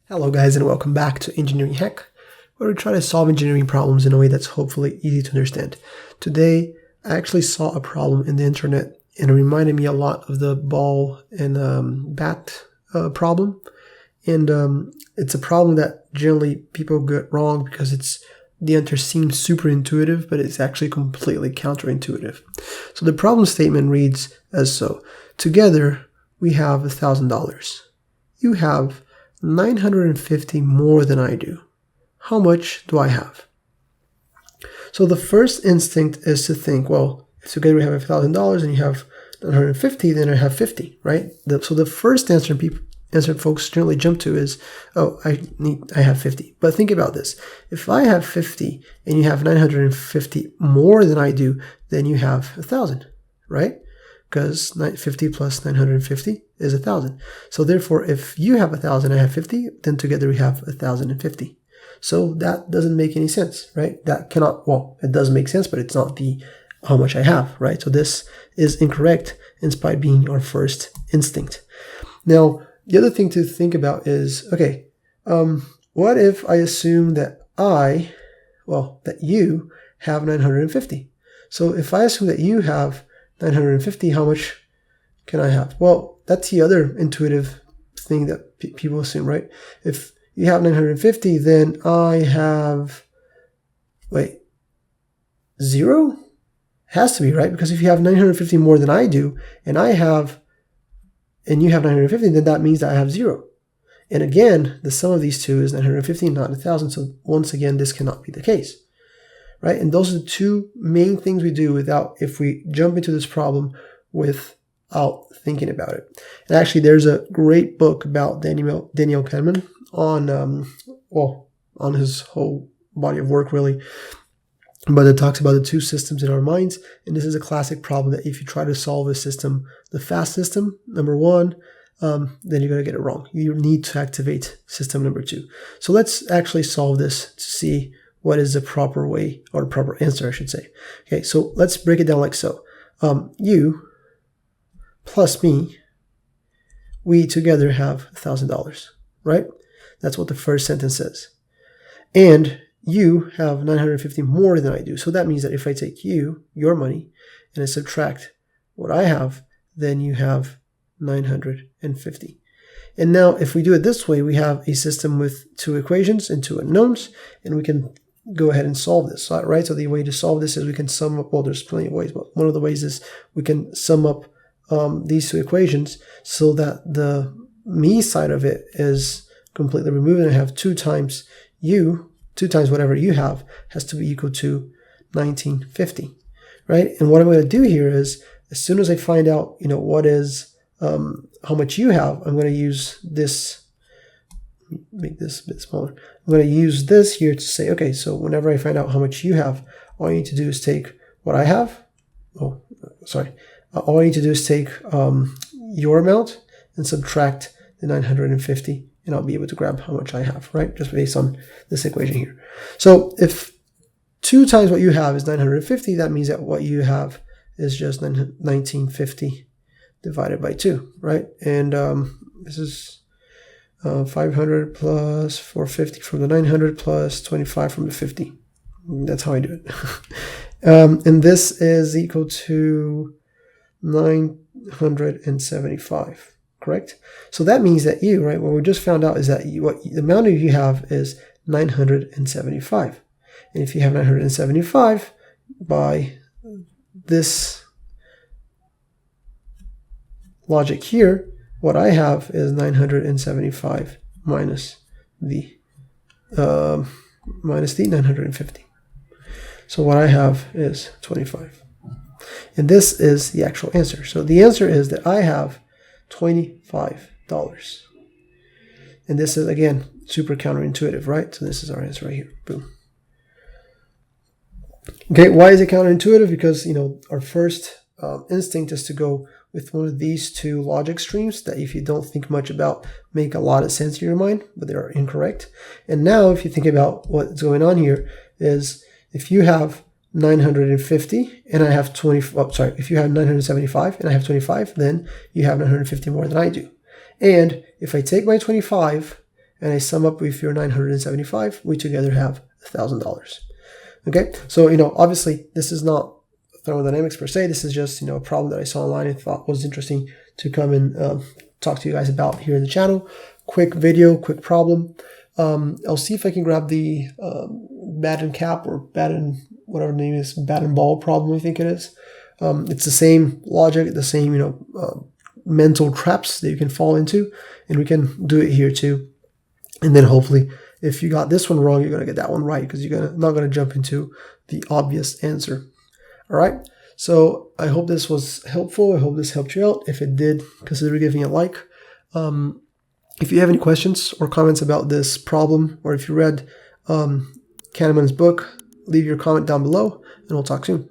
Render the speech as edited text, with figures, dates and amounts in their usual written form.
Hello guys, and welcome back to Engineering Hack, where we try to solve engineering problems in a way that's hopefully easy to understand. Today, I actually saw a problem in the internet and it reminded me a lot of the ball and bat problem. And it's a problem that generally people get wrong because the answer seems super intuitive, but it's actually completely counterintuitive. So the problem statement reads as so. Together, we have $1,000. You have 950 more than I do. How much do I have? So the first instinct is to think, well, if together we have $1,000 and you have 950, then I have 50, right? So the first answer folks generally jump to is, oh, I have 50. But think about this. If I have 50 and you have 950 more than I do, then you have 1,000, right? Because 50 plus 950 is 1,000. So therefore, if you have 1,000, I have 50, then together we have 1,050. So that doesn't make any sense, right? That cannot, well, it does make sense, but it's not how much I have, right? So this is incorrect in spite of being our first instinct. Now, the other thing to think about is, okay, what if I assume that that you have 950? So if I assume that you have 950, how much can I have? Well, that's the other intuitive thing that people assume, right? If you have 950, then I have, zero? Has to be, right? Because if you have 950 more than I do, and you have 950, then that means that I have zero. And again, the sum of these two is 950, not 1,000. So once again, this cannot be the case. Right? And those are the two main things we do if we jump into this problem without thinking about it. And actually, there's a great book about Daniel Kahneman on his whole body of work, really. But it talks about the two systems in our minds. And this is a classic problem that if you try to solve a system, the fast system, number one, then you're going to get it wrong. You need to activate system number two. So let's actually solve this to see what is the proper way, or proper answer, I should say. Okay, so let's break it down like so. You plus me, we together have $1,000, right? That's what the first sentence says. And you have 950 more than I do. So that means that if I take your money, and I subtract what I have, then you have 950. And now if we do it this way, we have a system with two equations and two unknowns, and we can go ahead and solve this, right? So the way to solve this is we can sum up, well, there's plenty of ways, but one of the ways is we can sum up these two equations so that the me side of it is completely removed, and I have 2 times whatever you have has to be equal to 1950, right? And what I'm going to do here is, as soon as I find out, what is how much you have, I'm going to use this. Make this a bit smaller. I'm going to use this here to say, okay, so whenever I find out how much you have, all I need to do is take what I have. All I need to do is take your amount and subtract the 950, and I'll be able to grab how much I have, right? Just based on this equation here. So if 2 times what you have is 950, that means that what you have is just 1950 divided by 2, right? And this is 500 plus 450 from the 900 plus 25 from the 50. That's how I do it. And this is equal to 975, correct? So that means that you, right, what we just found out is that the amount of you have is 975. And if you have 975 by this logic here, what I have is 975 minus the 950. So what I have is 25. And this is the actual answer. So the answer is that I have $25. And this is, again, super counterintuitive, right? So this is our answer right here. Boom. Okay, why is it counterintuitive? Because, our first instinct is to go with one of these two logic streams that, if you don't think much about, make a lot of sense in your mind, but they are incorrect. And now if you think about what's going on here is, if you have 950 and I have if you have 975 and I have 25, then you have 950 more than I do. And if I take my 25 and I sum up with your 975, we together have $1,000. Okay, so obviously this is not thermodynamics per se. This is just a problem that I saw online and thought was interesting to come and talk to you guys about here in the channel. Quick video, quick problem. I'll see if I can grab the bat cap or whatever the name is, bat and ball problem, I think it is. It's the same logic, the same mental traps that you can fall into, and we can do it here too. And then hopefully, if you got this one wrong, you're gonna get that one right, because you're not gonna jump into the obvious answer. All right. So I hope this was helpful. I hope this helped you out. If it did, consider giving it a like. If you have any questions or comments about this problem, or if you read Kahneman's book, leave your comment down below, and we'll talk soon.